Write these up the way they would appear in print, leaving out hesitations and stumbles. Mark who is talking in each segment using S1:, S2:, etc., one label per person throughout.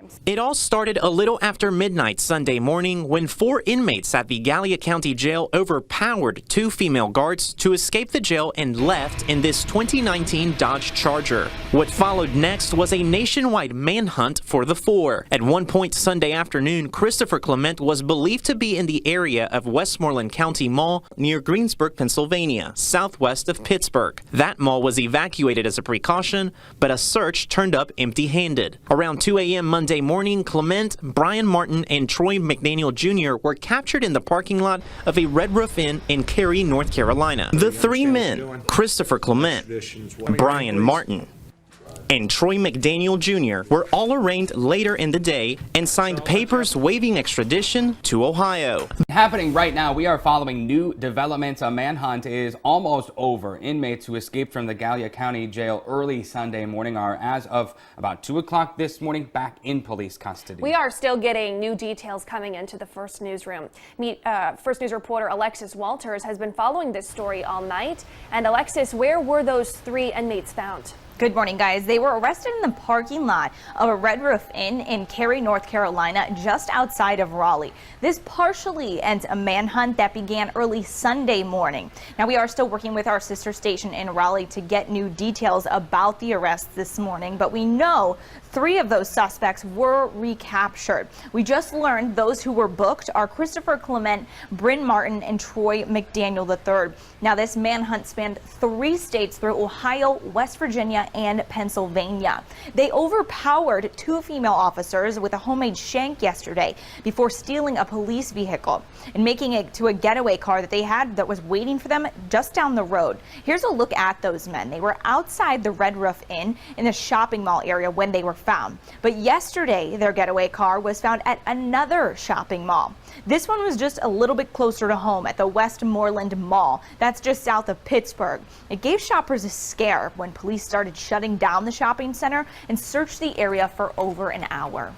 S1: hearings.
S2: It all started a little after midnight Sunday morning when 4 inmates at the Gallia County Jail overpowered 2 female guards to escape the jail and left in this 2019 Dodge Charger. What followed next was a nationwide manhunt for the 4. At one point Sunday afternoon, Christoper Clement was believed to be in the area of Westmoreland County Mall near Greensburg, Pennsylvania, southwest of Pittsburgh. That mall was evacuated as a precaution, but a search turned up empty-handed. Around 2 a.m. Monday morning, Clement, Brian Martin, and Troy McDaniel Jr. were captured in the parking lot of a Red Roof Inn in Cary, North Carolina. The 3 men, Christoper Clement, Brian Martin, and Troy McDaniel Jr. were all arraigned later in the day and signed papers waiving extradition to Ohio.
S3: Happening right now, we are following new developments. A manhunt is almost over. Inmates who escaped from the Gallia County Jail early Sunday morning are, as of about 2 o'clock this morning, back in police custody.
S1: We are still getting new details coming into the First Newsroom. First News reporter Alexis Walters has been following this story all night. And Alexis, where were those 3 inmates found?
S4: Good morning, guys. They were arrested in the parking lot of a Red Roof Inn in Cary, North Carolina, just outside of Raleigh. This partially ends a manhunt that began early Sunday morning. Now, we are still working with our sister station in Raleigh to get new details about the arrests this morning, but we know 3 of those suspects were recaptured. We just learned those who were booked are Christoper Clement, Brynn Martin, and Troy McDaniel III. Now, this manhunt spanned 3 states through Ohio, West Virginia, and Pennsylvania. They overpowered 2 female officers with a homemade shank yesterday before stealing a police vehicle and making it to a getaway car that they had that was waiting for them just down the road. Here's a look at those men. They were outside the Red Roof Inn in the shopping mall area when they were found. But yesterday, their getaway car was found at another shopping mall. This one was just a little bit closer to home at the Westmoreland Mall. That's just south of Pittsburgh. It gave shoppers a scare when police started shutting down the shopping center and searched the area for over an hour.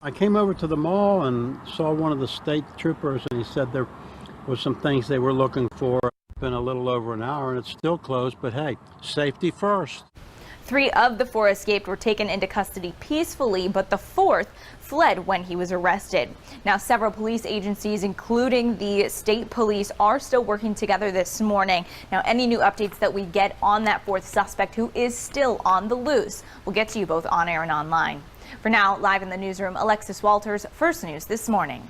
S5: I came over to the mall and saw one of the state troopers, and he said there was some things they were looking for. It's been a little over an hour and it's still closed, but hey, safety first.
S4: 3 of the 4 escaped were taken into custody peacefully, but the 4th fled when he was arrested. Now, several police agencies, including the state police, are still working together this morning. Now, any new updates that we get on that 4th suspect who is still on the loose, we'll get to you both on air and online. For now, live in the newsroom, Alexis Walters, First News This Morning.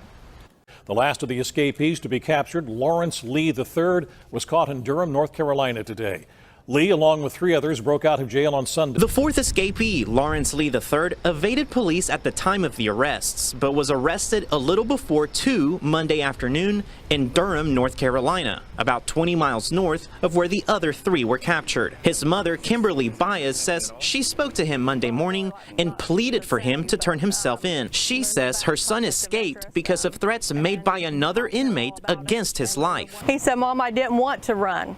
S6: The last of the escapees to be captured, Lawrence Lee III, was caught in Durham, North Carolina today. Lee, along with 3 others, broke out of jail on Sunday.
S2: The 4th escapee, Lawrence Lee III, evaded police at the time of the arrests, but was arrested a little before 2 Monday afternoon in Durham, North Carolina, about 20 miles north of where the other 3 were captured. His mother, Kimberly Baez, says she spoke to him Monday morning and pleaded for him to turn himself in. She says her son escaped because of threats made by another inmate against his life.
S7: He said, "Mom, I didn't want to run.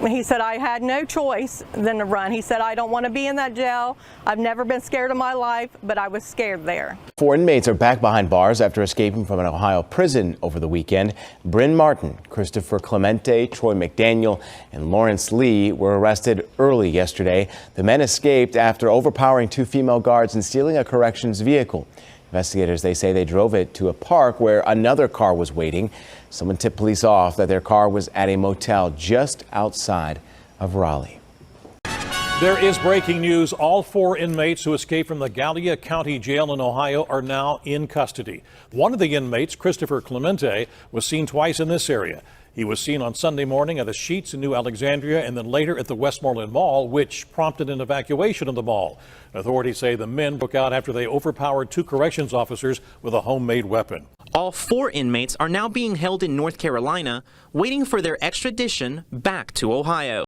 S7: He said, I had no choice than to run. He said, I don't want to be in that jail. I've never been scared in my life, but I was scared there."
S8: 4 inmates are back behind bars after escaping from an Ohio prison over the weekend. Brynn Martin, Christoper Clemente, Troy McDaniel, and Lawrence Lee were arrested early yesterday. The men escaped after overpowering 2 female guards and stealing a corrections vehicle. Investigators, they say they drove it to a park where another car was waiting. Someone tipped police off that their car was at a motel just outside of Raleigh.
S6: There is breaking news. All 4 inmates who escaped from the Gallia County Jail in Ohio are now in custody. One of the inmates, Christoper Clemente, was seen twice in this area. He was seen on Sunday morning at the Sheets in New Alexandria and then later at the Westmoreland Mall, which prompted an evacuation of the mall. Authorities say the men broke out after they overpowered 2 corrections officers with a homemade weapon.
S2: All 4 inmates are now being held in North Carolina, waiting for their extradition back to Ohio.